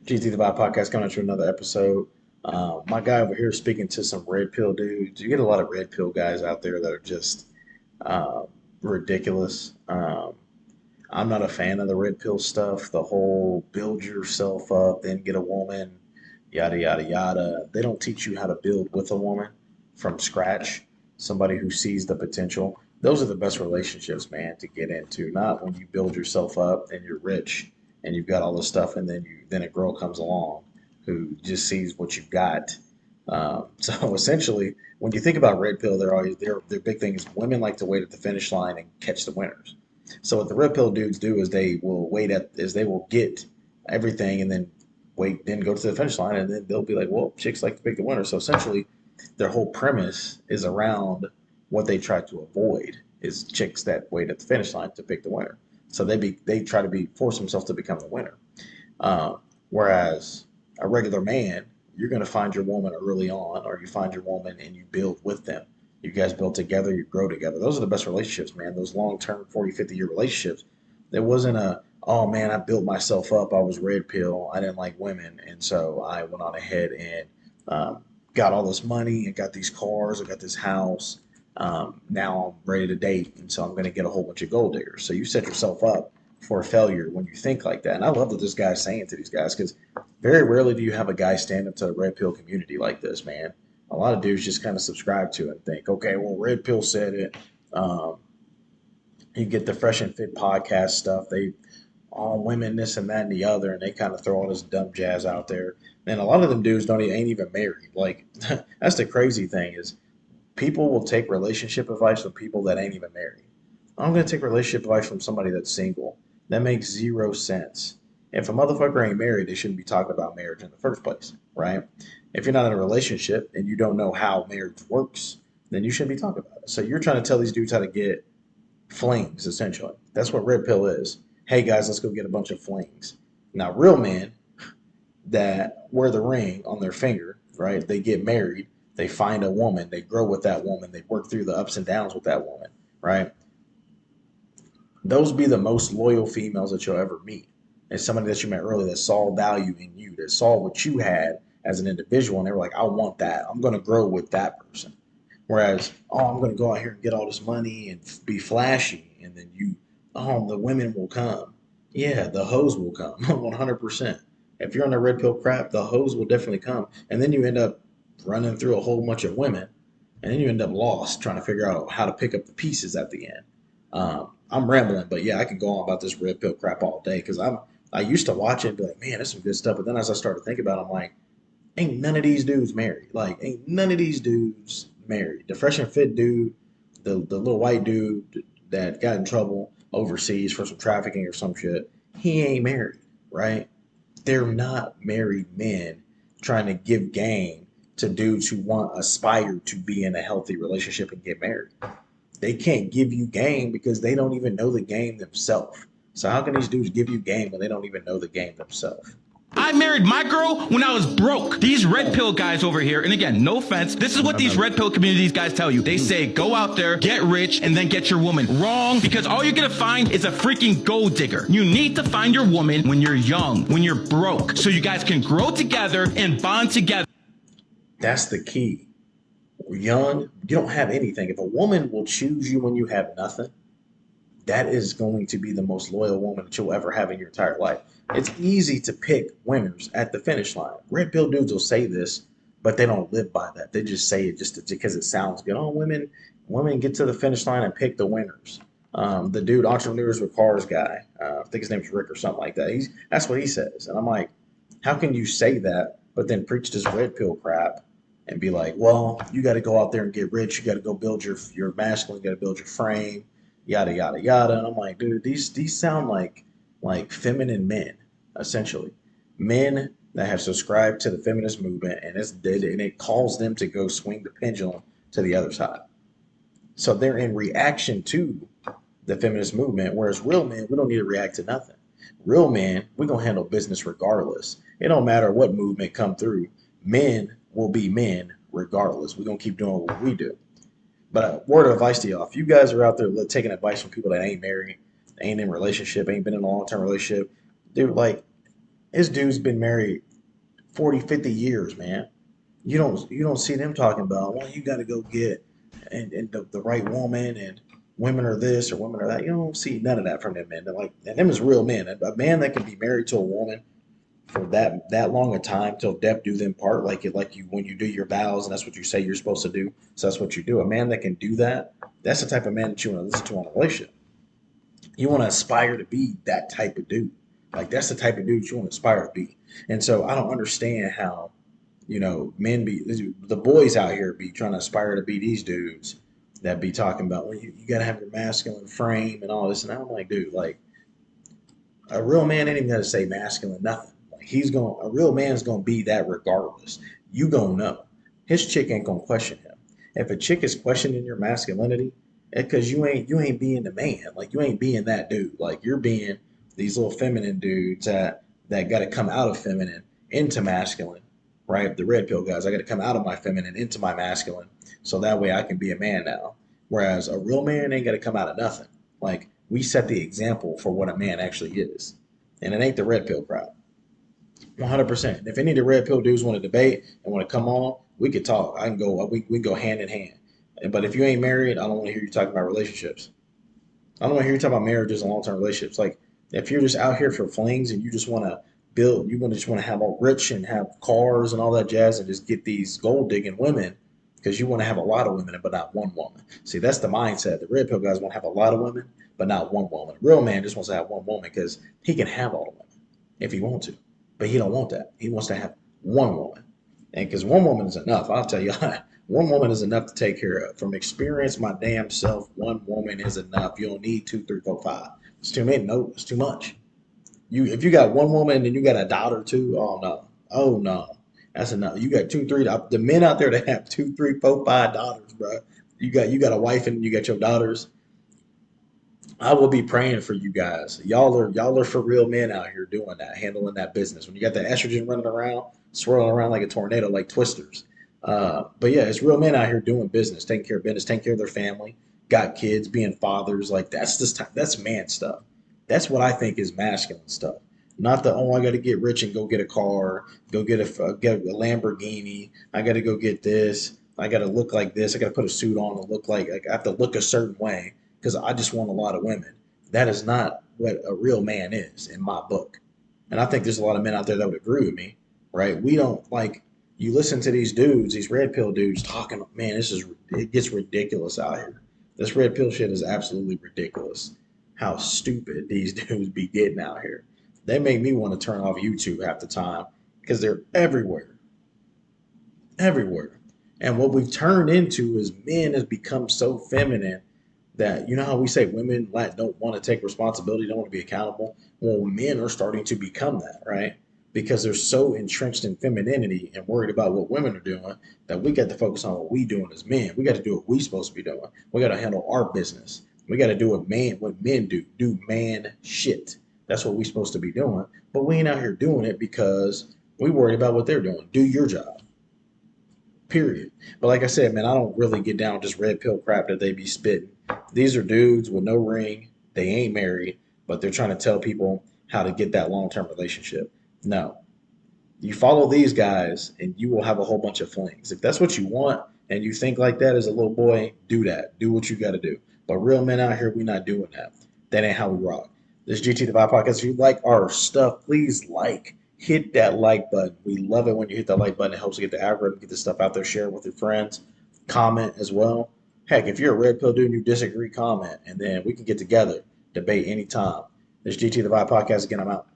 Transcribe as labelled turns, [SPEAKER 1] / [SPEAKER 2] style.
[SPEAKER 1] GT the Vibe podcast coming to another episode. My guy over here is speaking to some red pill dudes. You get a lot of red pill guys out there that are just ridiculous. I'm not a fan of the red pill stuff. The whole build yourself up, then get a woman, yada, yada, yada. They don't teach you how to build with a woman from scratch, somebody who sees the potential. Those are the best relationships, man, to get into. Not when you build yourself up and you're rich and you've got all this stuff, and then a girl comes along who just sees what you've got. So essentially, when you think about red pill, their big thing is women like to wait at the finish line and catch the winners. So what the red pill dudes do is they will get everything and then then go to the finish line, and then they'll be like, well, chicks like to pick the winner. So essentially, their whole premise is around what they try to avoid is chicks that wait at the finish line to pick the winner. So they try to be force themselves to become the winner. Whereas a regular man, you're going to find your woman early on, or you find your woman and you build with them. You guys build together, you grow together. Those are the best relationships, man. Those long term 40, 50-year relationships. There wasn't oh man, I built myself up. I was red pill. I didn't like women. And so I went on ahead and got all this money and got these cars. I got this house. Now I'm ready to date. And so I'm going to get a whole bunch of gold diggers. So you set yourself up for a failure when you think like that. And I love that this guy's saying to these guys because very rarely do you have a guy stand up to the red pill community like this, man. A lot of dudes just kind of subscribe to it and think, okay, well, red pill said it. Um, you get the Fresh and Fit podcast stuff. They all women, this and that and the other, and they kind of throw all this dumb jazz out there. And a lot of them dudes ain't even married. Like that's the crazy thing is people will take relationship advice from people that ain't even married. I'm gonna take relationship advice from somebody that's single. That makes zero sense. If a motherfucker ain't married, they shouldn't be talking about marriage in the first place, right? If you're not in a relationship and you don't know how marriage works, then you shouldn't be talking about it. So you're trying to tell these dudes how to get flings, essentially. That's what red pill is. Hey guys, let's go get a bunch of flings. Now, real men that wear the ring on their finger, right? They get married, they find a woman, they grow with that woman, they work through the ups and downs with that woman, right? Those be the most loyal females that you'll ever meet. And somebody that you met earlier that saw value in you, that saw what you had as an individual, and they were like, I want that. I'm going to grow with that person. Whereas, oh, I'm going to go out here and get all this money and be flashy, and then oh, the women will come. Yeah, the hoes will come, 100%. If you're on the red pill crap, the hoes will definitely come, and then you end up running through a whole bunch of women, and then you end up lost trying to figure out how to pick up the pieces at the end. I'm rambling, but yeah, I could go on about this red pill crap all day because I used to watch it and be like, man, that's some good stuff. But then as I started thinking about it, I'm like, ain't none of these dudes married. Like, ain't none of these dudes married. The fresh and fit dude, the little white dude that got in trouble overseas for some trafficking or some shit, he ain't married, right? They're not married men trying to give game to dudes who want aspire to be in a healthy relationship and get married. They can't give you game because they don't even know the game themselves. So how can these dudes give you game when they don't even know the game themselves?
[SPEAKER 2] I married my girl when I was broke. These red pill guys over here, and again, no offense, this is what these red pill communities guys tell you. They say, go out there, get rich, and then get your woman. Wrong, because all you're gonna find is a freaking gold digger. You need to find your woman when you're young, when you're broke, so you guys can grow together and bond together.
[SPEAKER 1] That's the key. Young, you don't have anything. If a woman will choose you when you have nothing, that is going to be the most loyal woman that you'll ever have in your entire life. It's easy to pick winners at the finish line. Red pill dudes will say this, but they don't live by that. They just say it just because it sounds good. Oh, women get to the finish line and pick the winners. The dude, entrepreneurs with cars guy, I think his name's Rick or something like that. That's what he says, and I'm like, how can you say that, but then preach this red pill crap and be like, well, you got to go out there and get rich. You got to go build your masculine. You got to build your frame, yada yada yada. And I'm like, dude, these sound like feminine men, essentially, men that have subscribed to the feminist movement, and it calls them to go swing the pendulum to the other side. So they're in reaction to the feminist movement, whereas real men, we don't need to react to nothing. Real men, we're gonna handle business regardless. It don't matter what movement come through. Men will be men regardless. We're gonna keep doing what we do. But a word of advice to y'all: if you guys are out there taking advice from people that ain't married, ain't in a relationship, ain't been in a long term relationship, dude, like His dude's been married 40, 50 years, man. You don't see them talking about, well, you got to go get and the right woman, and women are this or women are that. You don't see none of that from them men. They're like, and them is real men. A man that can be married to a woman for that long a time till death do them part, like you when you do your vows and that's what you say you're supposed to do. So that's what you do. A man that can do that, that's the type of man that you want to listen to on a relationship. You want to aspire to be that type of dude. Like that's the type of dude you want to aspire to be. And so I don't understand how men be the boys out here be trying to aspire to be these dudes that be talking about, well, you got to have your masculine frame and all this. And I'm like, dude, like a real man ain't even got to say masculine nothing. Like a real man's gonna be that regardless. You gonna know. His chick ain't gonna question him. If a chick is questioning your masculinity, it's because you ain't being the man. Like you ain't being that dude. Like you're being these little feminine dudes that got to come out of feminine into masculine, right? The red pill guys, I got to come out of my feminine into my masculine, so that way I can be a man now. Whereas a real man ain't got to come out of nothing. Like we set the example for what a man actually is, and it ain't the red pill crowd. 100%. If any of the red pill dudes want to debate and want to come on, we could talk. I can go. We can go hand in hand. But if you ain't married, I don't want to hear you talking about relationships. I don't want to hear you talk about marriages and long term relationships. Like if you're just out here for flings and you just want to build, you want to just want to have all rich and have cars and all that jazz and just get these gold digging women because you want to have a lot of women but not one woman. See, that's the mindset. The red pill guys want to have a lot of women but not one woman. A real man just wants to have one woman because he can have all the women if he wants to, but he don't want that. He wants to have one woman, and because one woman is enough, I'll tell you, one woman is enough to take care of. From experience, my damn self, one woman is enough. You don't need two, three, four, five. It's too many. No, it's too much. If you got one woman and you got a daughter too, oh no, that's enough. You got two, three. The men out there that have two, three, four, five daughters, bro. You got a wife and you got your daughters. I will be praying for you guys. Y'all are for real men out here doing that, handling that business. When you got the estrogen running around, swirling around like a tornado, like twisters. But yeah, it's real men out here doing business, taking care of business, taking care of their family, got kids, being fathers. Like that's this time. That's man stuff. That's what I think is masculine stuff. Not the, oh, I got to get rich and go get a car, go get a Lamborghini. I got to go get this. I got to look like this. I got to put a suit on and look like I have to look a certain way because I just want a lot of women. That is not what a real man is in my book. And I think there's a lot of men out there that would agree with me, right? We don't like, you listen to these dudes, these red pill dudes talking, man, it gets ridiculous out here. This red pill shit is absolutely ridiculous. How stupid these dudes be getting out here. They make me want to turn off YouTube half the time because they're everywhere, everywhere. And what we've turned into is men has become so feminine that how we say women don't want to take responsibility, don't want to be accountable. Well, men are starting to become that, right? Because they're so entrenched in femininity and worried about what women are doing that we got to focus on what we doing as men. We got to do what we supposed to be doing. We got to handle our business. We got to do what men do man shit. That's what we supposed to be doing. But we ain't out here doing it because we worried about what they're doing. Do your job. Period. But like I said, man, I don't really get down with this red pill crap that they be spitting. These are dudes with no ring. They ain't married, but they're trying to tell people how to get that long term relationship. No. You follow these guys and you will have a whole bunch of flings. If that's what you want and you think like that as a little boy, do that. Do what you got to do. But real men out here, we not doing that. That ain't how we rock. This GT the Vibe podcast. If you like our stuff, please hit that like button. We love it when you hit that like button. It helps get the algorithm, get this stuff out there, share it with your friends. Comment as well. Heck, if you're a red pill dude and you disagree, comment, and then we can get together, debate anytime. This GT the Vibe podcast again. I'm out.